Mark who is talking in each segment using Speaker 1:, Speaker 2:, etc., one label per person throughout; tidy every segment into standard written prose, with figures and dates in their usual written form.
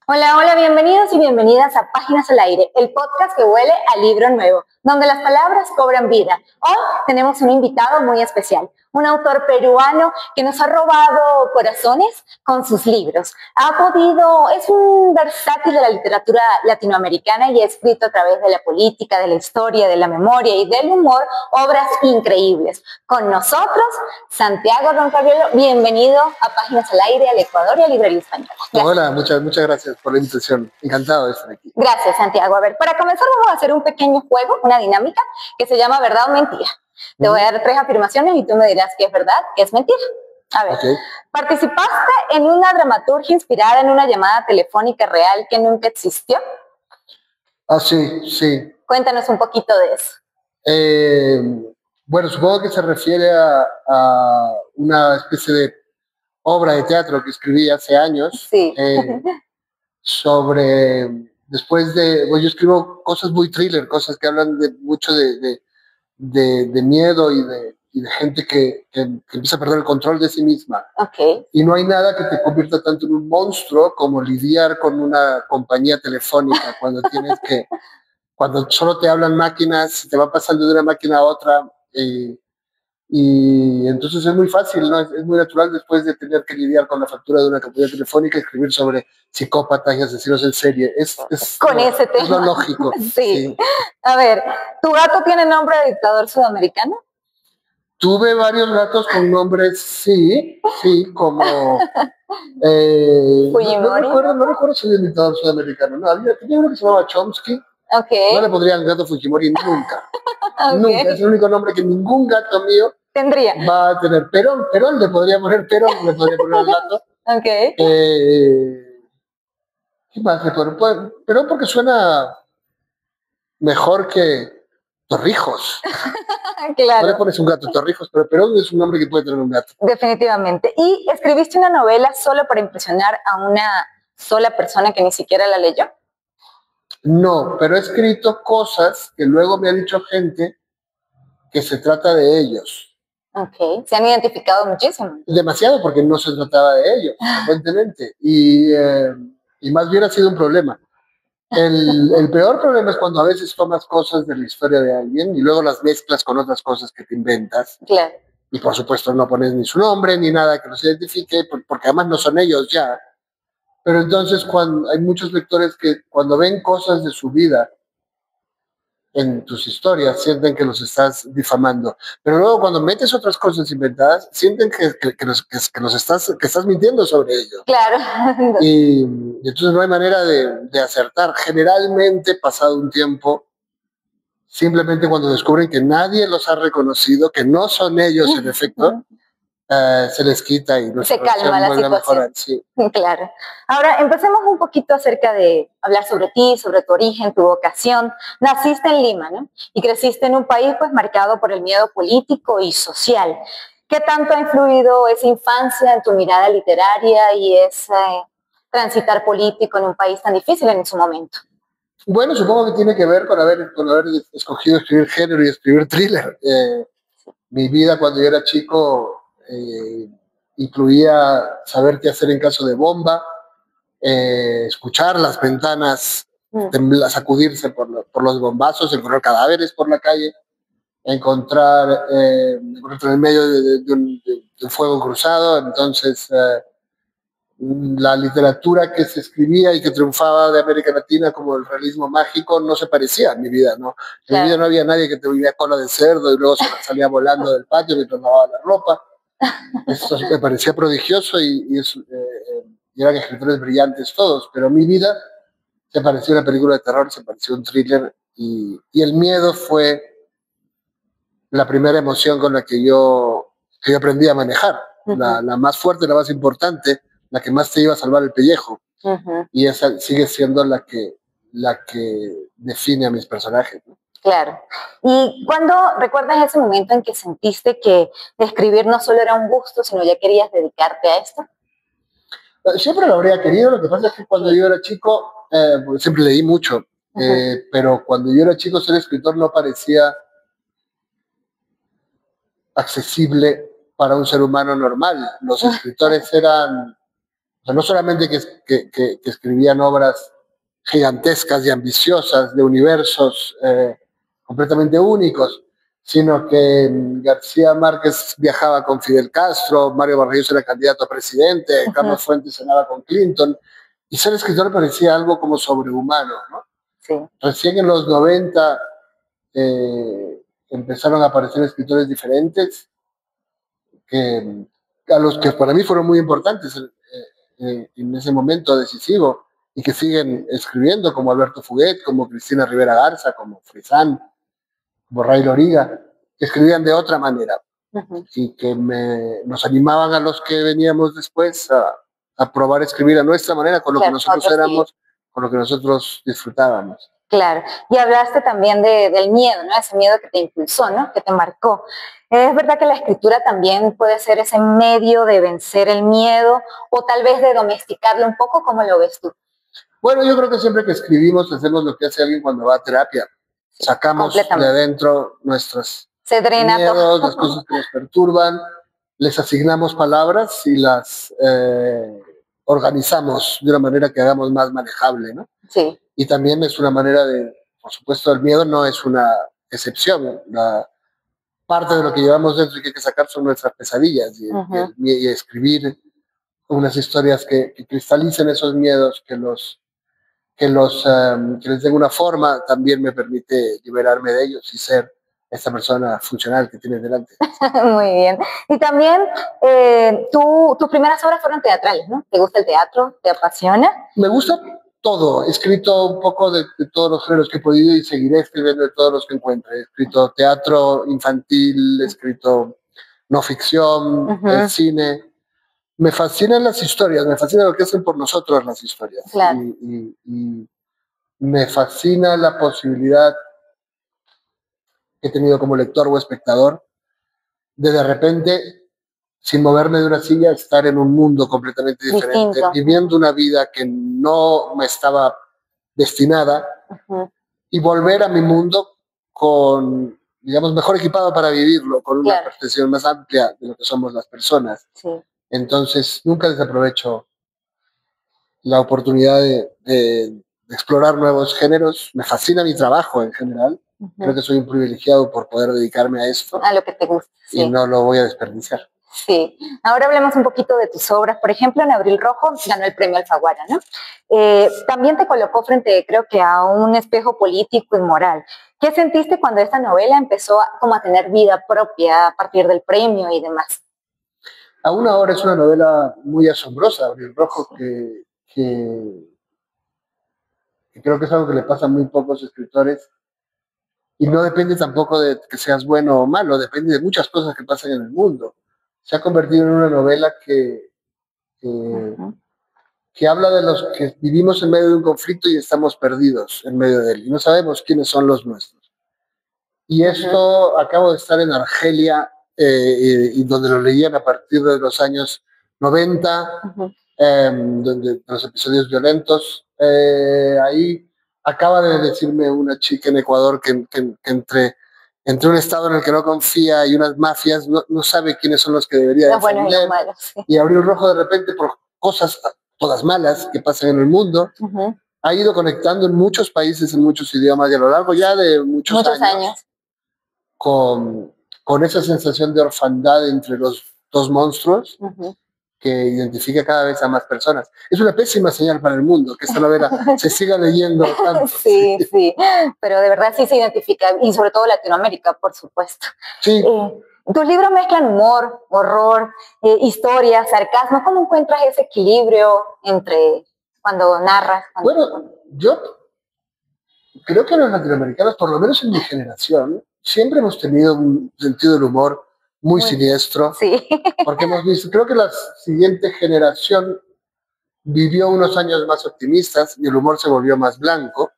Speaker 1: Hola, hola, bienvenidos y bienvenidas a Páginas al Aire, el podcast que huele a libro nuevo, donde las palabras cobran vida. Hoy tenemos un invitado muy especial, un autor peruano que nos ha robado corazones con sus libros. Es un versátil de la literatura latinoamericana y ha escrito a través de la política, de la historia, de la memoria y del humor obras increíbles. Con nosotros, Santiago Roncaviolo, bienvenido a Páginas al Aire, al Ecuador y a Librería Española.
Speaker 2: Hola, muchas gracias por la invitación. Encantado de estar aquí.
Speaker 1: Gracias, Santiago. A ver, para comenzar vamos a hacer un pequeño juego, una dinámica que se llama verdad o mentira. Te voy a dar 3 afirmaciones y tú me dirás qué es verdad, qué es mentira. A ver, ¿participaste en una dramaturgia inspirada en una llamada telefónica real que nunca existió?
Speaker 2: Ah, sí.
Speaker 1: Cuéntanos un poquito de eso.
Speaker 2: Bueno, supongo que se refiere a una especie de obra de teatro que escribí hace años.
Speaker 1: Sí.
Speaker 2: Bueno, yo escribo cosas muy thriller, cosas que hablan mucho de miedo y de gente que empieza a perder el control de sí misma.
Speaker 1: Okay.
Speaker 2: Y no hay nada que te convierta tanto en un monstruo como lidiar con una compañía telefónica cuando cuando solo te hablan máquinas, te va pasando de una máquina a otra. Y entonces es muy fácil, ¿no? Es muy natural después de tener que lidiar con la factura de una compañía telefónica, escribir sobre psicópatas y asesinos en serie.
Speaker 1: Ese tema.
Speaker 2: Es lo lógico.
Speaker 1: Sí. A ver, ¿tu gato tiene nombre de dictador sudamericano?
Speaker 2: Tuve varios gatos con nombres, sí, como...
Speaker 1: Fujimori.
Speaker 2: No recuerdo si había un dictador sudamericano. No, tenía uno que se llamaba Chomsky.
Speaker 1: Okay.
Speaker 2: No le pondrían gato Fujimori nunca.
Speaker 1: Okay.
Speaker 2: Nunca. Es el único nombre que ningún gato mío
Speaker 1: tendría.
Speaker 2: Va a tener. Perón le podría poner Perón, le podría poner al gato.
Speaker 1: Okay.
Speaker 2: ¿Qué más le puedo poner? Perón porque suena mejor que Torrijos.
Speaker 1: Claro.
Speaker 2: No le pones un gato Torrijos, pero Perón es un nombre que puede tener un gato.
Speaker 1: Definitivamente. ¿Y escribiste una novela solo para impresionar a una sola persona que ni siquiera la leyó?
Speaker 2: No, pero he escrito cosas que luego me ha dicho gente que se trata de ellos.
Speaker 1: Ok, se han identificado muchísimo.
Speaker 2: Demasiado, porque no se trataba de ellos, frecuentemente. Y más bien ha sido un problema. El peor problema es cuando a veces tomas cosas de la historia de alguien y luego las mezclas con otras cosas que te inventas.
Speaker 1: Claro.
Speaker 2: Y por supuesto no pones ni su nombre ni nada que los identifique, porque además no son ellos ya. Pero entonces hay muchos lectores que cuando ven cosas de su vida en tus historias sienten que los estás difamando. Pero luego cuando metes otras cosas inventadas, sienten que estás mintiendo sobre ellos.
Speaker 1: Claro.
Speaker 2: Y entonces no hay manera de acertar. Generalmente, pasado un tiempo, simplemente cuando descubren que nadie los ha reconocido, que no son ellos en efecto, se les quita y
Speaker 1: se calma la situación.
Speaker 2: Mejorar, sí.
Speaker 1: Claro. Ahora, empecemos un poquito acerca de hablar sobre ti, sobre tu origen, tu vocación. Naciste en Lima, ¿no? Y creciste en un país pues marcado por el miedo político y social. ¿Qué tanto ha influido esa infancia en tu mirada literaria y ese transitar político en un país tan difícil en su momento?
Speaker 2: Bueno, supongo que tiene que ver con haber escogido escribir género y escribir thriller. Mi vida cuando yo era chico incluía saber qué hacer en caso de bomba, escuchar las ventanas sacudirse por los bombazos, encontrar cadáveres por la calle, encontrar en el medio de un fuego cruzado. Entonces, la literatura que se escribía y que triunfaba de América Latina como el realismo mágico no se parecía a mi vida, ¿no? En mi vida no había nadie que tuviera cola de cerdo y luego salía volando del patio mientras lavaba la ropa. Eso me parecía prodigioso y eran escritores brillantes todos, pero mi vida se pareció a una película de terror, se pareció a un thriller y el miedo fue la primera emoción con la que yo aprendí a manejar, la más fuerte, la más importante, la que más te iba a salvar el pellejo. Y esa sigue siendo la que define a mis personajes, ¿no?
Speaker 1: Claro. ¿Y cuándo recuerdas ese momento en que sentiste que escribir no solo era un gusto, sino ya querías dedicarte a esto?
Speaker 2: Siempre lo habría querido, lo que pasa es que cuando yo era chico, siempre leí mucho, pero cuando yo era chico ser escritor no parecía accesible para un ser humano normal. Los escritores eran sea, no solamente que escribían obras gigantescas y ambiciosas de universos completamente únicos, sino que García Márquez viajaba con Fidel Castro, Mario Vargas era candidato a presidente, Carlos Fuentes cenaba con Clinton, y ser escritor parecía algo como sobrehumano, ¿no?
Speaker 1: Sí.
Speaker 2: Recién en los 90 empezaron a aparecer escritores diferentes, a los que para mí fueron muy importantes en ese momento decisivo, y que siguen escribiendo, como Alberto Fuguet, como Cristina Rivera Garza, como Frisán, como Ray Loriga, que escribían de otra manera y que nos animaban a los que veníamos después a probar a escribir a nuestra manera, con lo que nosotros éramos, con lo que nosotros disfrutábamos.
Speaker 1: Claro, y hablaste también del miedo, ¿no? Ese miedo que te impulsó, ¿no? Que te marcó. ¿Es verdad que la escritura también puede ser ese medio de vencer el miedo o tal vez de domesticarlo un poco? ¿Cómo lo ves tú?
Speaker 2: Bueno, yo creo que siempre que escribimos hacemos lo que hace alguien cuando va a terapia. Sacamos de adentro nuestros miedos, las cosas que nos perturban, les asignamos palabras y las organizamos de una manera que hagamos más manejable, ¿no?
Speaker 1: Sí.
Speaker 2: Y también es una manera por supuesto, el miedo no es una excepción. La parte de lo que llevamos dentro y que hay que sacar son nuestras pesadillas y escribir unas historias que cristalicen esos miedos, que les den una forma, también me permite liberarme de ellos y ser esta persona funcional que tienes delante.
Speaker 1: Muy bien. Y también tus primeras obras fueron teatrales, ¿no? ¿Te gusta el teatro? ¿Te apasiona?
Speaker 2: Me gusta todo. He escrito un poco de todos los géneros que he podido y seguiré escribiendo de todos los que encuentre. He escrito teatro infantil, he escrito no ficción, cine. Me fascinan las historias, me fascina lo que hacen por nosotros las historias.
Speaker 1: Claro.
Speaker 2: Y me fascina la posibilidad que he tenido como lector o espectador de repente, sin moverme de una silla, estar en un mundo completamente diferente, viviendo una vida que no me estaba destinada y volver a mi mundo con, digamos, mejor equipado para vivirlo, con una percepción más amplia de lo que somos las personas.
Speaker 1: Sí.
Speaker 2: Entonces, nunca desaprovecho la oportunidad de explorar nuevos géneros. Me fascina mi trabajo en general. Creo que soy un privilegiado por poder dedicarme a esto.
Speaker 1: A lo que te gusta. Sí.
Speaker 2: Y no lo voy a desperdiciar.
Speaker 1: Sí. Ahora hablemos un poquito de tus obras. Por ejemplo, en Abril Rojo ganó el premio Alfaguara, ¿no? También te colocó frente, creo que, a un espejo político y moral. ¿Qué sentiste cuando esta novela empezó como a tener vida propia a partir del premio y demás?
Speaker 2: Aún ahora es una novela muy asombrosa, Abril Rojo, que creo que es algo que le pasa a muy pocos escritores. Y no depende tampoco de que seas bueno o malo, depende de muchas cosas que pasan en el mundo. Se ha convertido en una novela que habla de los que vivimos en medio de un conflicto y estamos perdidos en medio de él y no sabemos quiénes son los nuestros. Y esto, acabo de estar en Argelia, y donde lo leían a partir de los años 90, donde los episodios violentos, ahí acaba de decirme una chica en Ecuador que entre un estado en el que no confía y unas mafias no sabe quiénes son los que debería defender. Y Abril Rojo, de repente, por cosas todas malas que pasan en el mundo, ha ido conectando en muchos países, en muchos idiomas, y a lo largo ya de muchos años. Con esa sensación de orfandad entre los dos monstruos que identifica cada vez a más personas. Es una pésima señal para el mundo que esta novela se siga leyendo tanto.
Speaker 1: Sí, sí, pero de verdad sí se identifica, y sobre todo Latinoamérica, por supuesto.
Speaker 2: Sí.
Speaker 1: Tus libros mezclan humor, horror, historia, sarcasmo. ¿Cómo encuentras ese equilibrio entre cuando narras?
Speaker 2: Bueno, yo creo que los latinoamericanos, por lo menos en mi generación, siempre hemos tenido un sentido del humor muy siniestro.
Speaker 1: Sí.
Speaker 2: Porque hemos visto, creo que la siguiente generación vivió unos años más optimistas y el humor se volvió más blanco.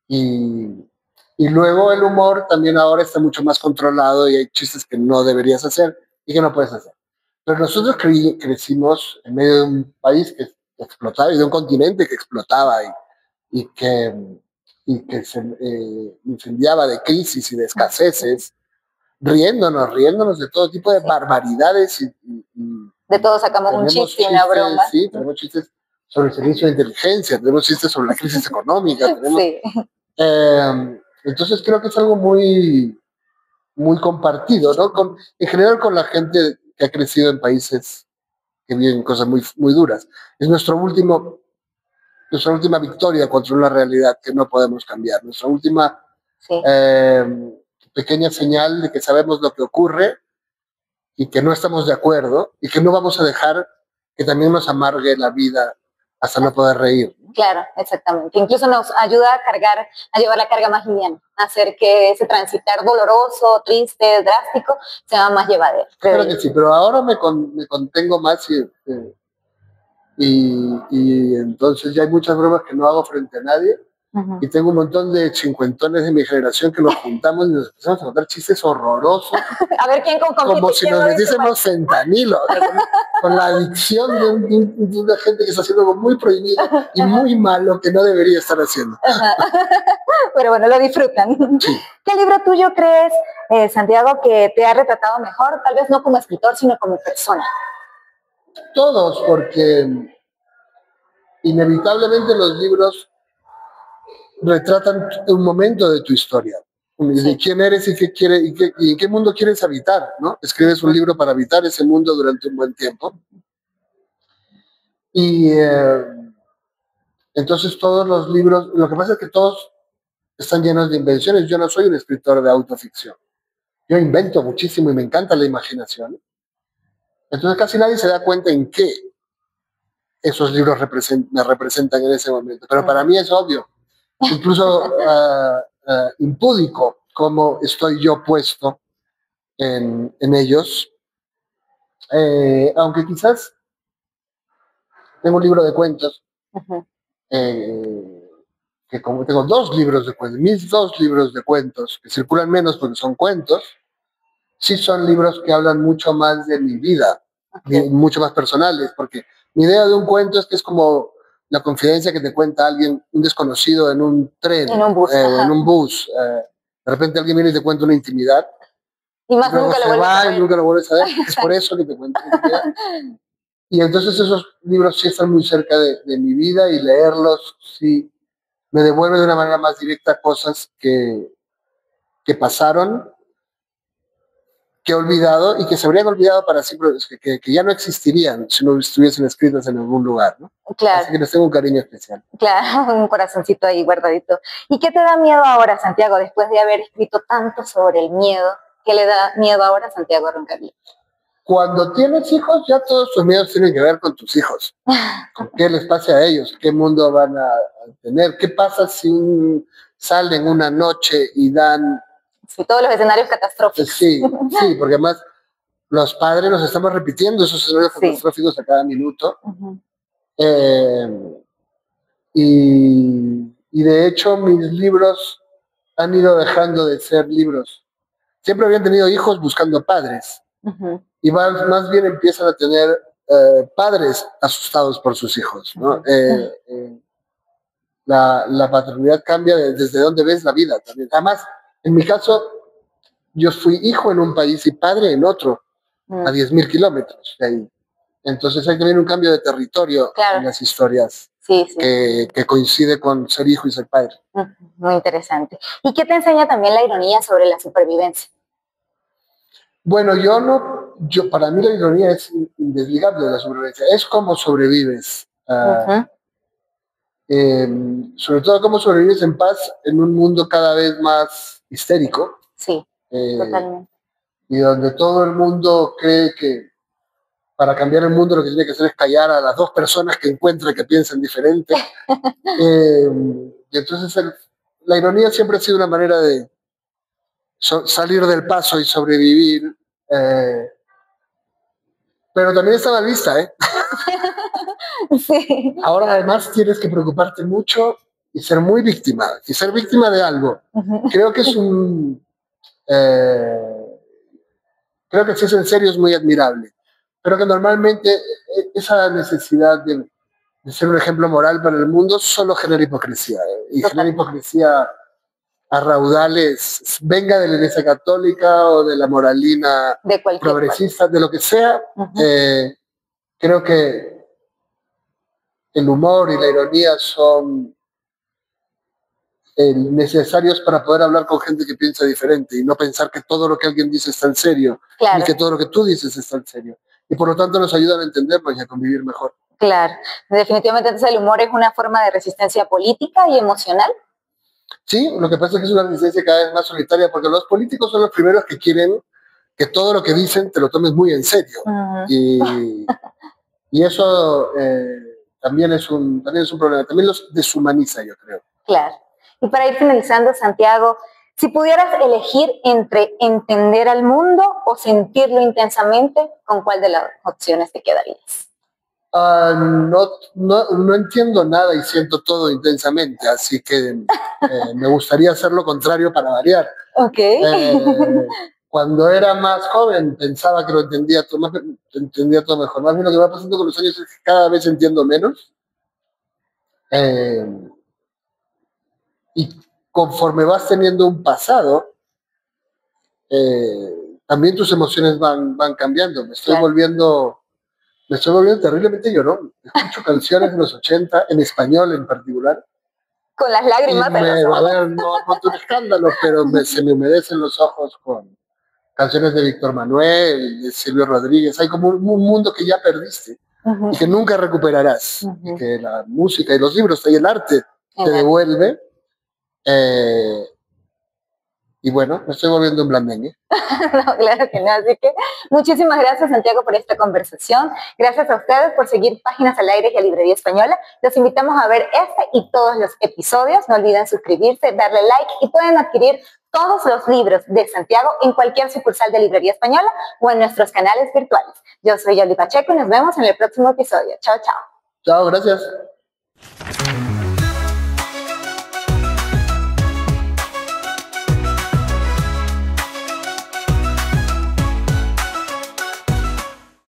Speaker 2: Y luego el humor también ahora está mucho más controlado y hay chistes que no deberías hacer y que no puedes hacer. Pero nosotros crecimos en medio de un país que explotaba y de un continente que explotaba y que se incendiaba de crisis y de escaseces, riéndonos de todo tipo de barbaridades y
Speaker 1: De todo sacamos un chiste, una broma.
Speaker 2: Sí, tenemos chistes sobre el servicio de inteligencia, tenemos chistes sobre la crisis económica. Tenemos,
Speaker 1: sí.
Speaker 2: Entonces creo que es algo muy, muy compartido, ¿no? En general con la gente que ha crecido en países que viven cosas muy, muy duras. Es nuestra última victoria contra una realidad que no podemos cambiar, nuestra última pequeña señal de que sabemos lo que ocurre y que no estamos de acuerdo y que no vamos a dejar que también nos amargue la vida hasta no poder reír, ¿no?
Speaker 1: Claro, exactamente. Incluso nos ayuda a llevar la carga más liviana, a hacer que ese transitar doloroso, triste, drástico, sea más llevadero.
Speaker 2: Creo que sí, pero ahora me contengo más y entonces ya hay muchas bromas que no hago frente a nadie. Y tengo un montón de cincuentones de mi generación que nos juntamos y nos empezamos a contar chistes horrorosos.
Speaker 1: A ver quién
Speaker 2: como si nos metiésemos fentanilo, con la adicción de una gente que está haciendo algo muy prohibido y muy malo que no debería estar haciendo.
Speaker 1: Pero bueno, lo disfrutan.
Speaker 2: Sí.
Speaker 1: ¿Qué libro tuyo crees, Santiago, que te ha retratado mejor? Tal vez no como escritor, sino como persona.
Speaker 2: Todos, porque inevitablemente los libros retratan un momento de tu historia, de quién eres y y en qué mundo quieres habitar, ¿no? Escribes un libro para habitar ese mundo durante un buen tiempo. Y entonces todos los libros, lo que pasa es que todos están llenos de invenciones. Yo no soy un escritor de autoficción. Yo invento muchísimo y me encanta la imaginación. Entonces casi nadie se da cuenta en qué esos libros me representan en ese momento. Pero para mí es obvio. Incluso impúdico cómo estoy yo puesto en ellos, aunque quizás tengo un libro de cuentos, que como tengo dos libros de cuentos, mis dos libros de cuentos, que circulan menos porque son cuentos, sí son libros que hablan mucho más de mi vida, mucho más personales, porque mi idea de un cuento es que es como la confidencia que te cuenta alguien, un desconocido en un tren, en un bus. De repente alguien viene y te cuenta una intimidad.
Speaker 1: Y más nunca
Speaker 2: lo vuelves a ver. Es por eso que te cuento una intimidad. Y entonces esos libros sí están muy cerca de mi vida y leerlos sí me devuelve de una manera más directa cosas que pasaron, que he olvidado y que se habrían olvidado para siempre, que ya no existirían si no estuviesen escritas en algún lugar, ¿no?
Speaker 1: Claro.
Speaker 2: Así que les tengo un cariño especial.
Speaker 1: Claro, un corazoncito ahí guardadito. ¿Y qué te da miedo ahora, Santiago, después de haber escrito tanto sobre el miedo? ¿Qué le da miedo ahora a Santiago Roncalli?
Speaker 2: Cuando tienes hijos, ya todos tus miedos tienen que ver con tus hijos. ¿Con qué les pasa a ellos? ¿Qué mundo van a tener? ¿Qué pasa si salen una noche y dan...
Speaker 1: Sí, todos los escenarios catastróficos.
Speaker 2: Sí, porque además los padres nos estamos repitiendo esos escenarios catastróficos a cada minuto. Y de hecho mis libros han ido dejando de ser libros. Siempre habían tenido hijos buscando padres. Y más bien empiezan a tener padres asustados por sus hijos, ¿no? La paternidad cambia desde donde ves la vida también. Además, en mi caso, yo fui hijo en un país y padre en otro, a 10.000 kilómetros de ahí. Entonces hay también un cambio de territorio en las historias que coincide con ser hijo y ser padre.
Speaker 1: Muy interesante. ¿Y qué te enseña también la ironía sobre la supervivencia?
Speaker 2: Bueno, para mí la ironía es indesligable de la supervivencia. Es cómo sobrevives. Sobre todo cómo sobrevives en paz en un mundo cada vez más histérico.
Speaker 1: Sí, totalmente.
Speaker 2: Y donde todo el mundo cree que para cambiar el mundo lo que tiene que hacer es callar a las dos personas que encuentra que piensan diferente. Y entonces la ironía siempre ha sido una manera de salir del paso y sobrevivir. Pero también está mal vista, ¿eh?
Speaker 1: Sí.
Speaker 2: Ahora además tienes que preocuparte mucho y ser muy víctima, y ser víctima de algo. Creo que es creo que si es en serio es muy admirable, pero que normalmente esa necesidad de ser un ejemplo moral para el mundo solo genera hipocresía, y genera hipocresía a raudales, venga de la Iglesia Católica o de la moralina progresista, de lo que sea. creo que el humor y la ironía son necesarios para poder hablar con gente que piensa diferente y no pensar que todo lo que alguien dice está en serio,
Speaker 1: Claro.
Speaker 2: ni que todo lo que tú dices está en serio. Y por lo tanto nos ayudan a entendernos y a convivir mejor.
Speaker 1: Claro, definitivamente entonces el humor es una forma de resistencia política y emocional.
Speaker 2: Sí, lo que pasa es que es una resistencia cada vez más solitaria porque los políticos son los primeros que quieren que todo lo que dicen te lo tomes muy en serio. Y eso también es un problema, también los deshumaniza, yo creo.
Speaker 1: Claro. Y para ir finalizando, Santiago, si pudieras elegir entre entender al mundo o sentirlo intensamente, ¿con cuál de las opciones te quedarías?
Speaker 2: No entiendo nada y siento todo intensamente, así que me gustaría hacer lo contrario para variar.
Speaker 1: Ok.
Speaker 2: Cuando era más joven pensaba que lo entendía todo mejor. Más bien lo que va pasando con los años es que cada vez entiendo menos. Y conforme vas teniendo un pasado, también tus emociones van cambiando. Me estoy volviendo terriblemente llorón. Escucho canciones de los 80, en español en particular.
Speaker 1: Con las lágrimas de los ojos.
Speaker 2: A ver, no monto un escándalo, pero se me humedecen los ojos con canciones de Víctor Manuel, de Silvio Rodríguez. Hay como un mundo que ya perdiste y que nunca recuperarás. Y que la música y los libros y el arte te devuelve. Y bueno, me estoy volviendo un blandengue.
Speaker 1: No, claro que no. Así que muchísimas gracias, Santiago, por esta conversación. Gracias a ustedes por seguir Páginas al Aire y a Librería Española. Los invitamos a ver este y todos los episodios. No olviden suscribirse, darle like y pueden adquirir todos los libros de Santiago en cualquier sucursal de Librería Española o en nuestros canales virtuales. Yo soy Yoli Pacheco y nos vemos en el próximo episodio. Chao, chao.
Speaker 2: Chao, gracias.